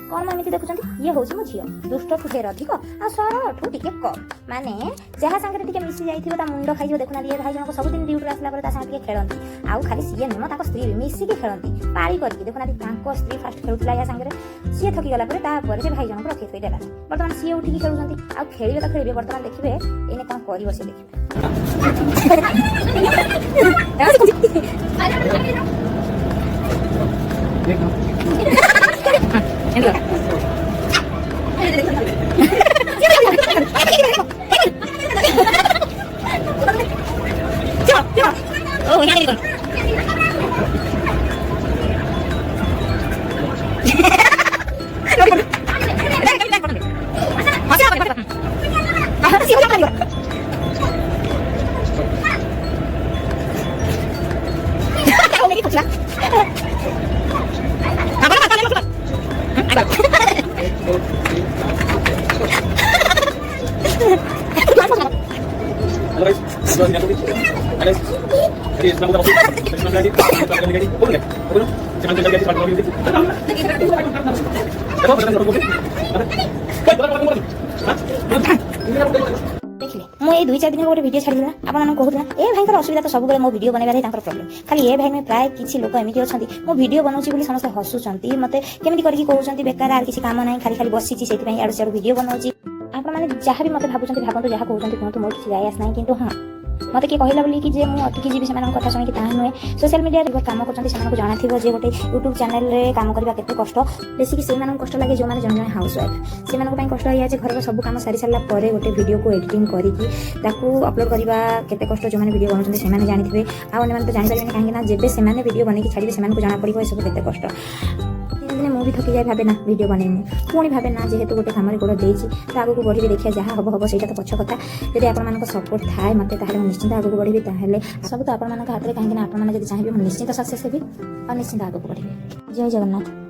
कौन एमती देखुं ये हूँ मो झील दुष्ट ठू ढेर अधिक आ सरल ठू टे कम माने जहाँ सांगे टे मिसी जाइए मुंड खाई देखुना ये भाई जनक सबुदिन ड्यूटी आसला सागे खेलती आउ खाली सी नुह स्त्री भी मिसिकी खेलती पारी करके देखुना स्त्री फास्ट खेलुला या सांगे सी थकी गलापर से भाई जनक रखी थोड़ा बर्तमान सी उठिकी खेलुंट आ खेल तो खेलिए बर्तमान देखिए एने कौन कर सी मुझे 2-4 दिन गोटे वीडियो छाड़ी आपको कहूँ ए भाई असुविधा तो सब मो वीडियो बनवाई प्रोब्लेम खाली ए भाई में प्राय किसी लोक एमती अच्छा मो वीडियो बनाऊँ बोली समस्त हसुँच मत केमी करके कहते बेकार आर किसी काम ना खाली खाली बसी से आड़ सियाड़ वीडियो बनाऊँ आपने जहाँ भी मत भावुँ भावतु जहाँ कहते कहतु मोर किसी जाए आसना कि हाँ मत किए कहला बोली कि जे मुझे अटकी जी कथा शुणी नुहे सोशल मीडिया कम कर जाना थी जे गोटे यूट्यूब चैनल में कम करवा केते कष्ट बेसिक से कष्ट लगे जो मैंने जन जन हाउस वाइफ से कष्ट है घर सब कम सारी सारा पर गोटे वीडियो को एडिटिंग करके अपलोड करवा केते कष्ट जो मैंने वीडियो बनाते हैं जानी आने तो जापर कहीं जेबे से वीडियो बन छाड़े से जाना पड़ो ये सब केते कष्ट दिन मुझे थकी जाए भावे ना वीडियो बनैमी पुणी भावे ना जेहेतु गोटे काम गोड़ देती तो आगे बढ़ी देखिए जहाँ हम हम सहीटा तो पक्ष कथा यदि आप सपोर्ट थाए मत निश्चिंत आगे बढ़ी सब तो आप हाथ में कहीं आप चाहिए निश्चिंत सक्सेस हेबी और निश्चिंत आगे बढ़े। जय जगन्नाथ।